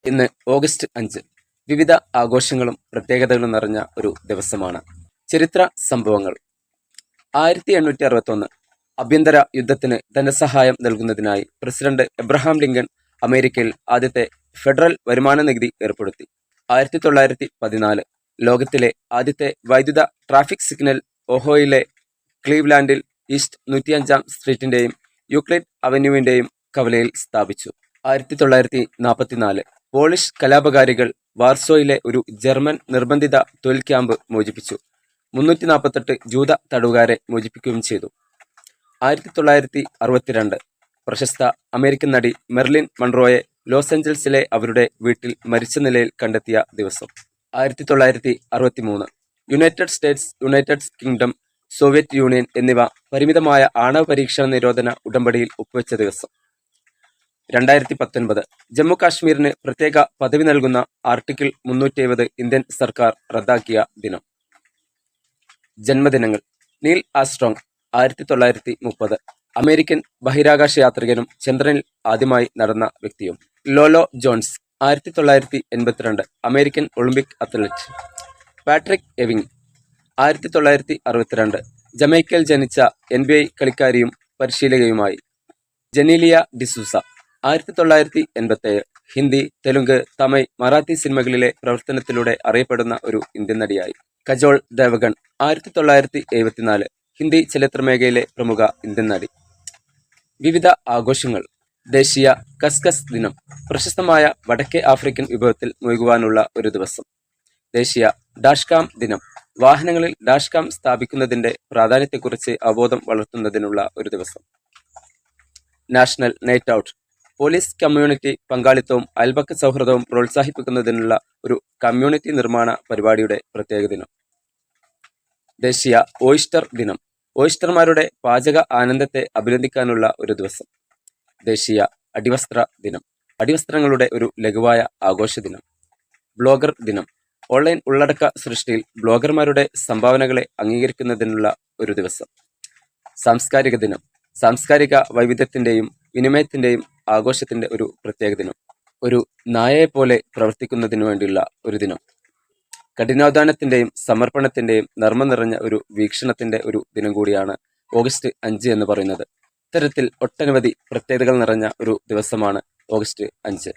ഇന്ന് ഓഗസ്റ്റ് 5 വിവിധ ആഘോഷങ്ങളും പ്രത്യേകതകളും നിറഞ്ഞ ഒരു ദിവസമാണ്. ചരിത്ര സംഭവങ്ങൾ. 1861 ആഭ്യന്തര യുദ്ധത്തിന് ധനസഹായം നൽകുന്നതിനായി പ്രസിഡന്റ് എബ്രഹാം ലിങ്കൺ അമേരിക്കയിൽ ആദ്യത്തെ ഫെഡറൽ വരുമാന നികുതി ഏർപ്പെടുത്തി. 1914 ലോകത്തിലെ ആദ്യത്തെ വൈദ്യുത ട്രാഫിക് സിഗ്നൽ ഓഹോയിലെ ക്ലീവ്ലാൻഡിൽ ഈസ്റ്റ് 105-ാം സ്ട്രീറ്റിന്റെയും യൂക്ലിഡ് അവന്യൂവിന്റെയും കവലയിൽ സ്ഥാപിച്ചു. 1944 പോളിഷ് കലാപകാരികൾ വാർസോയിലെ ഒരു ജർമ്മൻ നിർബന്ധിത തൊഴിൽ ക്യാമ്പ് മോചിപ്പിച്ചു. 348 ജൂത തടവുകാരെ മോചിപ്പിക്കുകയും ചെയ്തു. 1962 പ്രശസ്ത അമേരിക്കൻ നടി മെർലിൻ മൺറോയെ ലോസ് ഏഞ്ചൽസിലെ അവരുടെ വീട്ടിൽ മരിച്ച നിലയിൽ കണ്ടെത്തിയ ദിവസം. 1963 United States, United kingdom, Soviet union എന്നിവ പരിമിതമായ ആണവ പരീക്ഷണ നിരോധന ഉടമ്പടിയിൽ ഒപ്പുവെച്ച ദിവസം. 2019 ജമ്മു കാശ്മീരിന് പ്രത്യേക പദവി നൽകുന്ന ആർട്ടിക്കിൾ 370 ഇന്ത്യൻ സർക്കാർ റദ്ദാക്കിയ ദിനം. ജന്മദിനങ്ങൾ. നീൽ ആംസ്ട്രോങ് 1930 അമേരിക്കൻ ബഹിരാകാശ യാത്രികനും ചന്ദ്രനിൽ ആദ്യമായി നടന്ന വ്യക്തിയും. Lolo Jones 1982 American Olympic athlete. Patrick Ewing 1962 ജമൈക്കയിൽ ജനിച്ച NBA കളിക്കാരിയും പരിശീലകയുമായി. ജനീലിയ ഡിസൂസ 1987 ഹിന്ദി, തെലുങ്ക്, തമിഴ്, മറാത്തി സിനിമകളിലെ പ്രവർത്തനത്തിലൂടെ അറിയപ്പെടുന്ന ഒരു ഇന്ത്യൻ നടിയായി. കജോൾ ദേവഗൺ 1974 ഹിന്ദി ചലച്ചിത്രമേഖലയിലെ പ്രമുഖ ഇന്ത്യൻ നടി. വിവിധ ആഘോഷങ്ങൾ. ദേശീയ കസ്കസ് ദിനം. പ്രശസ്തമായ വടക്കേ ആഫ്രിക്കൻ വിഭവത്തിൽ മുഴുകുവാനുള്ള ഒരു ദിവസം. ദേശീയ ഡാഷ്കാം ദിനം. വാഹനങ്ങളിൽ ഡാഷ്കാം സ്ഥാപിക്കുന്നതിന്റെ പ്രാധാന്യത്തെക്കുറിച്ച് അവബോധം വളർത്തുന്നതിനുള്ള ഒരു ദിവസം. National night out. Police community പങ്കാളിത്തവും അയൽപക്ക സൗഹൃദവും പ്രോത്സാഹിപ്പിക്കുന്നതിനുള്ള ഒരു കമ്മ്യൂണിറ്റി നിർമ്മാണ പരിപാടിയുടെ പ്രത്യേക ദിനം. ദേശീയ ഓയിസ്റ്റർ ദിനം. ഓയിസ്റ്റർമാരുടെ പാചക ആനന്ദത്തെ അഭിനന്ദിക്കാനുള്ള ഒരു ദിവസം. ദേശീയ അടിവസ്ത്ര ദിനം. അടിവസ്ത്രങ്ങളുടെ ഒരു ലഘുവായ ആഘോഷ ദിനം. ബ്ലോഗർ ദിനം. ഓൺലൈൻ ഉള്ളടക്ക സൃഷ്ടിയിൽ ബ്ലോഗർമാരുടെ സംഭാവനകളെ അംഗീകരിക്കുന്നതിനുള്ള ഒരു ദിവസം. സാംസ്കാരിക ദിനം. സാംസ്കാരിക വൈവിധ്യത്തിന്റെയും വിനിമയത്തിന്റെയും ആഘോഷത്തിന്റെ ഒരു പ്രത്യേക ദിനം. ഒരു നായയെപ്പോലെ പ്രവർത്തിക്കുന്നതിനു വേണ്ടിയുള്ള ഒരു ദിനം. കഠിനാധ്വാനത്തിന്റെയും സമർപ്പണത്തിന്റെയും നർമ്മം നിറഞ്ഞ ഒരു വീക്ഷണത്തിന്റെ ഒരു ദിനം കൂടിയാണ് ഓഗസ്റ്റ് 5 എന്ന് പറയുന്നത്. ഇത്തരത്തിൽ ഒട്ടനവധി പ്രത്യേകതകൾ നിറഞ്ഞ ഒരു ദിവസമാണ് ഓഗസ്റ്റ് 5.